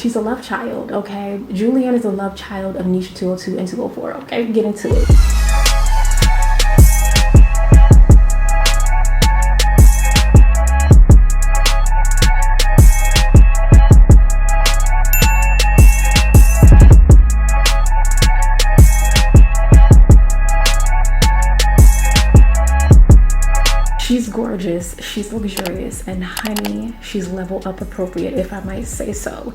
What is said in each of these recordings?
She's a love child, okay? Julianne is a love child of Neesha 202 and 204, okay? Get into it. She's gorgeous, she's luxurious, and honey, she's level up appropriate, if I might say so.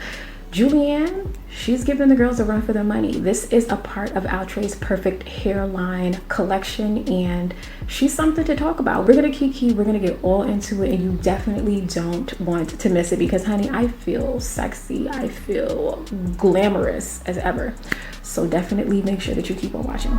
Julianne, she's giving the girls a run for their money. This is a part of Outre's perfect hairline collection, and she's something to talk about. We're gonna kiki, we're gonna get all into it, and you definitely don't want to miss it because, honey, I feel sexy, I feel glamorous as ever. So definitely make sure that you keep on watching.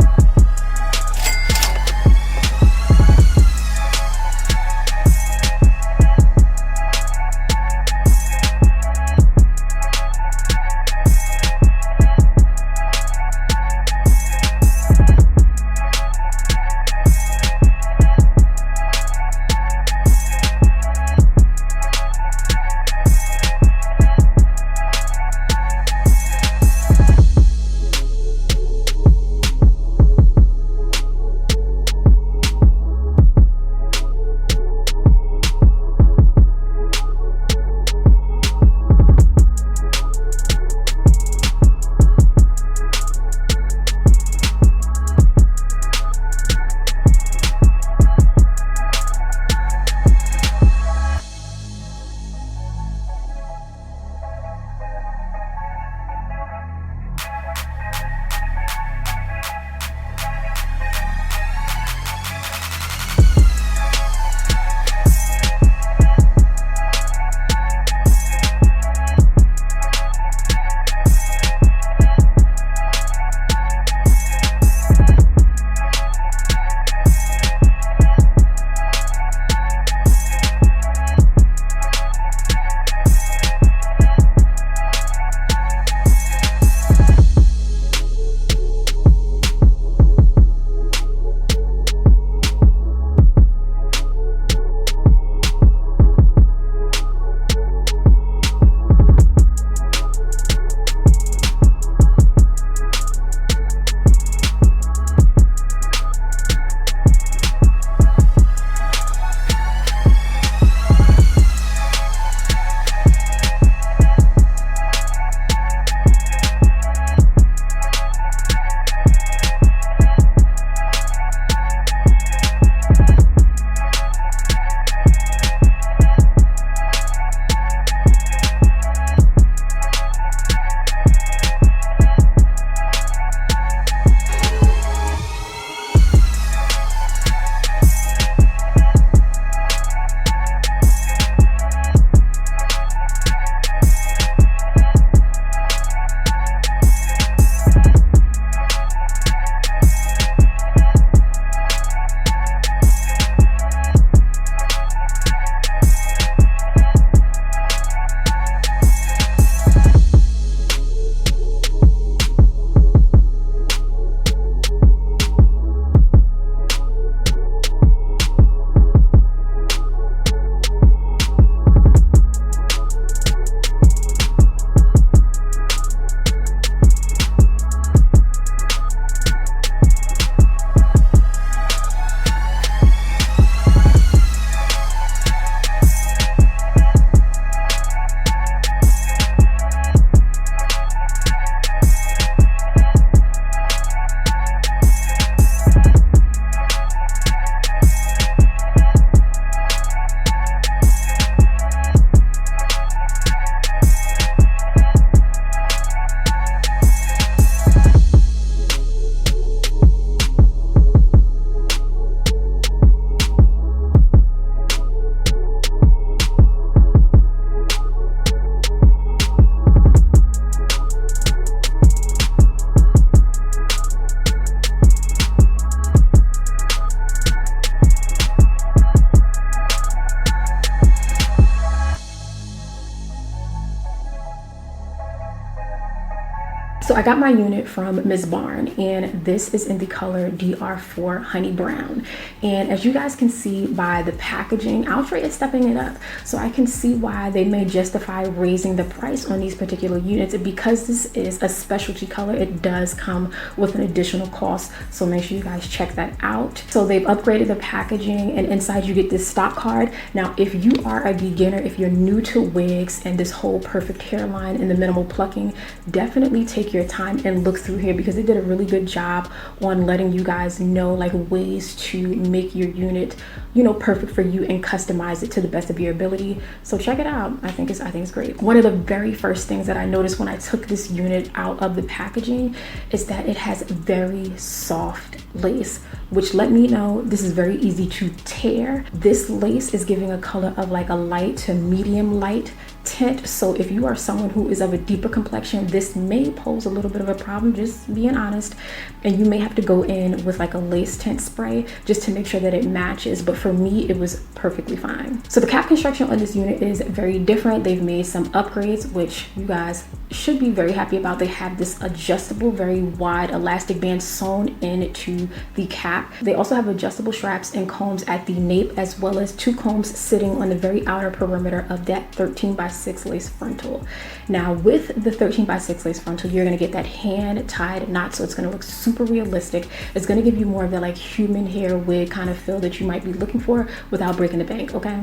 So I got my unit from Ms. Barn, and this is in the color DR4 Honey Brown. And as you guys can see by the packaging, Outre is stepping it up. So I can see why they may justify raising the price on these particular units. And because this is a specialty color, it does come with an additional cost. So make sure you guys check that out. So they've upgraded the packaging, and inside you get this stock card. Now, if you are a beginner, if you're new to wigs and this whole perfect hairline and the minimal plucking, definitely take your time and look through here, because they did a really good job on letting you guys know like ways to make your unit, you know, perfect for you and customize it to the best of your ability. So check it out. I think it's great. One of the very first things that I noticed when I took this unit out of the packaging is that it has very soft lace, which let me know this is very easy to tear. This lace is giving a color of like a light to medium light tint. So if you are someone who is of a deeper complexion, this may pose a little bit of a problem, just being honest, and you may have to go in with like a lace tint spray just to make sure that it matches. But for me, it was perfectly fine. So the cap construction on this unit is very different. They've made some upgrades, which you guys should be very happy about. They have this adjustable, very wide elastic band sewn into the cap. They also have adjustable straps and combs at the nape, as well as 2 combs sitting on the very outer perimeter of that 13x6 lace frontal. Now with the 13x6 lace frontal, you're gonna get that hand tied knot, so it's gonna look super realistic. It's gonna give you more of the like human hair wig kind of feel that you might be looking for without breaking the bank, okay?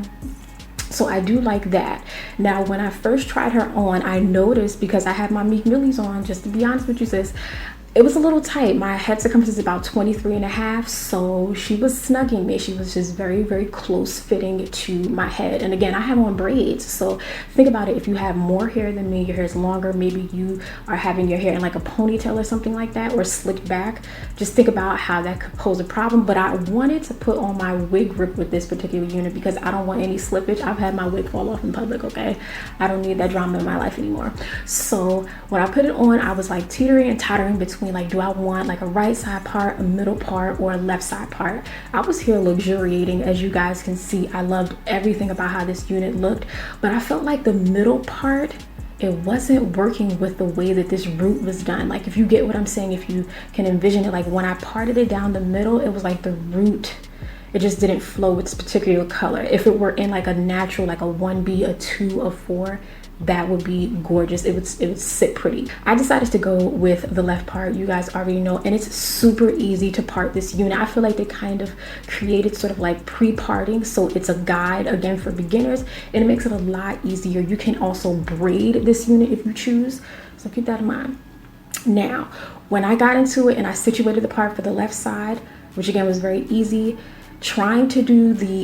So I do like that. Now, when I first tried her on, I noticed, because I had my Meek Millies on, just to be honest with you sis, it was a little tight. My head circumference is about 23.5, so she was snugging me. She was just very, very close fitting to my head. And again, I have on braids, so think about it. If you have more hair than me, your hair is longer, maybe you are having your hair in like a ponytail or something like that, or slicked back, just think about how that could pose a problem. But I wanted to put on my wig grip with this particular unit because I don't want any slippage. I've had my wig fall off in public, okay? I don't need that drama in my life anymore. So when I put it on, I was like teetering and tottering between like, do I want like a right side part, a middle part, or a left side part? I was here luxuriating. As you guys can see, I loved everything about how this unit looked, but I felt like the middle part, it wasn't working with the way that this root was done. Like, if you get what I'm saying, if you can envision it, like when I parted it down the middle, it was like the root, it just didn't flow with this particular color. If it were in like a natural, like a 1B, a 2, a 4, that would be gorgeous. It would sit pretty. I decided to go with the left part. You guys already know, and it's super easy to part this unit. I feel like they kind of created sort of like pre-parting, so it's a guide again for beginners, and it makes it a lot easier. You can also braid this unit if you choose, so keep that in mind. Now, when I got into it and I situated the part for the left side, which again was very easy, trying to do the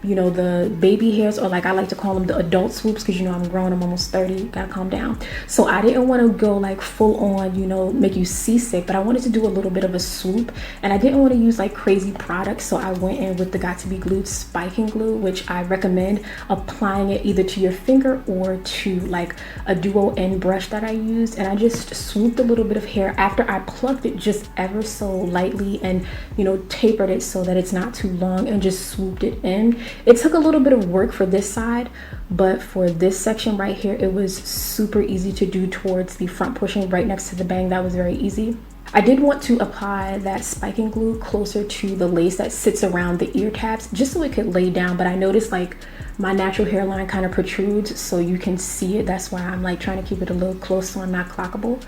you know, the baby hairs, or like I like to call them the adult swoops, because you know I'm grown, I'm almost 30, gotta calm down. So I didn't want to go like full on, you know, make you seasick, but I wanted to do a little bit of a swoop, and I didn't want to use like crazy products, so I went in with the Got to Be Glued spiking glue, which I recommend applying it either to your finger or to like a duo end brush that I used, and I just swooped a little bit of hair after I plucked it just ever so lightly, and you know, tapered it so that it's not too long, and just swooped it in. It took a little bit of work for this side, but for this section right here, it was super easy to do towards the front portion right next to the bang. That was very easy. I did want to apply that spiking glue closer to the lace that sits around the ear tabs, just so it could lay down, but I noticed like my natural hairline kind of protrudes, so you can see it. That's why I'm like trying to keep it a little close so I'm not clockable.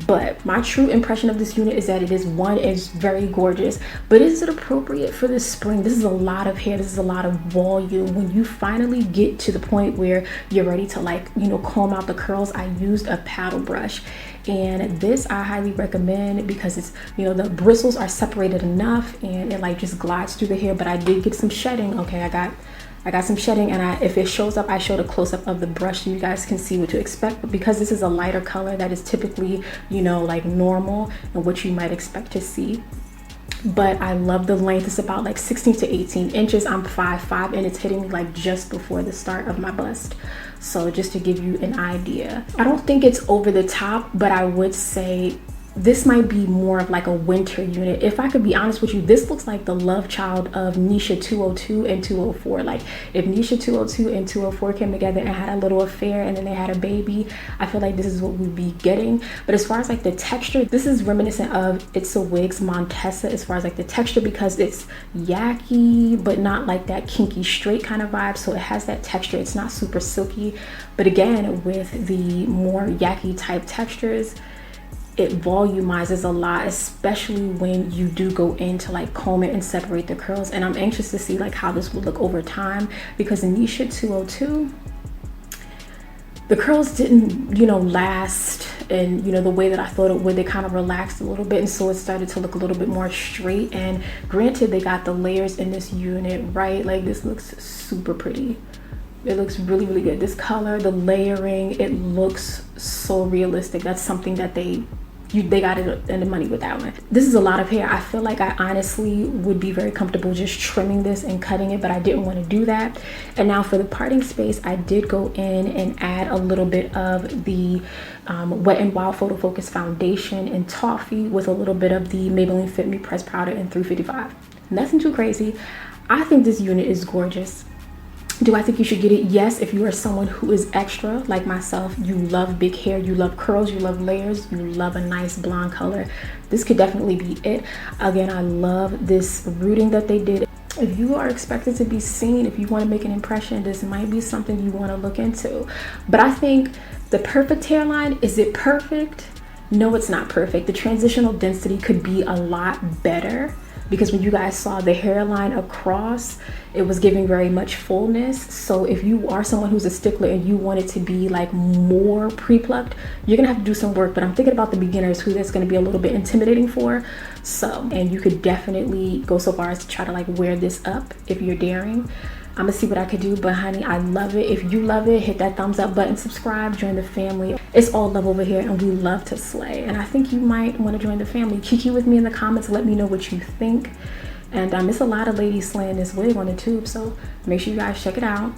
But my true impression of this unit is that it is, one, it's very gorgeous, but is it appropriate for this spring? This is a lot of hair, this is a lot of volume. When you finally get to the point where you're ready to like, you know, comb out the curls, I used a paddle brush, and this I highly recommend because it's, you know, the bristles are separated enough and it like just glides through the hair. But I did get some shedding. Okay, I got some shedding, and if it shows up, I showed a close-up of the brush so you guys can see what to expect. But because this is a lighter color, that is typically, you know, like normal and what you might expect to see. But I love the length. It's about like 16 to 18 inches. I'm 5'5", and it's hitting like just before the start of my bust. So just to give you an idea, I don't think it's over the top, but I would say this might be more of like a winter unit. If I could be honest with you, this looks like the love child of Neesha 202 and 204. Like if Neesha 202 and 204 came together and had a little affair and then they had a baby, I feel like this is what we'd be getting. But as far as like the texture, this is reminiscent of It's a Wig's Montessa as far as like the texture, because it's yucky but not like that kinky straight kind of vibe. So it has that texture. It's not super silky, but again, with the more yucky type textures, it volumizes a lot, especially when you do go in to like comb it and separate the curls. And I'm anxious to see like how this will look over time, because in Neesha 202, the curls didn't, you know, last and, you know, the way that I thought it would. They kind of relaxed a little bit, and so it started to look a little bit more straight. And granted, they got the layers in this unit, right? Like this looks super pretty. It looks really, really good. This color, the layering, it looks so realistic. That's something that they got it in the money with that one. This is a lot of hair. I feel like I honestly would be very comfortable just trimming this and cutting it, but I didn't want to do that. And now for the parting space, I did go in and add a little bit of the Wet n Wild Photo Focus foundation in Toffee with a little bit of the Maybelline Fit Me pressed powder in 355. Nothing too crazy. I think this unit is gorgeous. Do I think you should get it? Yes, if you are someone who is extra like myself, you love big hair, you love curls, you love layers, you love a nice blonde color, this could definitely be it. Again, I love this rooting that they did. If you are expected to be seen, if you want to make an impression, this might be something you want to look into. But I think the perfect hairline, is it perfect? No, it's not perfect. The transitional density could be a lot better, because when you guys saw the hairline across, it was giving very much fullness. So if you are someone who's a stickler and you want it to be like more pre-plucked, you're gonna have to do some work. But I'm thinking about the beginners who that's gonna be a little bit intimidating for. So, and you could definitely go so far as to try to like wear this up if you're daring. I'm gonna see what I could do, but honey, I love it. If you love it, hit that thumbs up button, subscribe, join the family. It's all love over here, and we love to slay. And I think you might want to join the family. Kiki with me in the comments, let me know what you think. And it's a lot of ladies slaying this wig on the tube, so make sure you guys check it out.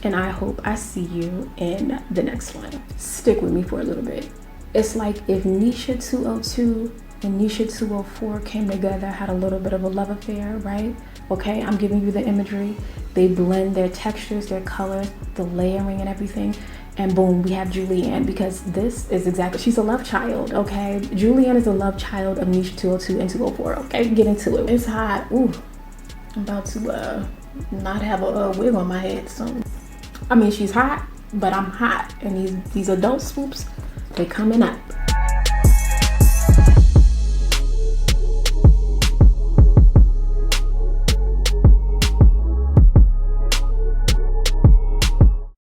And I hope I see you in the next one. Stick with me for a little bit. It's like if Neesha 202 and Neesha 204 came together, had a little bit of a love affair, right? Okay, I'm giving you the imagery. They blend their textures, their colors, the layering and everything. And boom, we have Julianne, because this is exactly, she's a love child, okay? Julianne is a love child of Neesha 202 and 204, okay? Get into it. It's hot. Ooh, I'm about to not have a wig on my head soon. I mean, she's hot, but I'm hot. And these adult swoops, they coming up.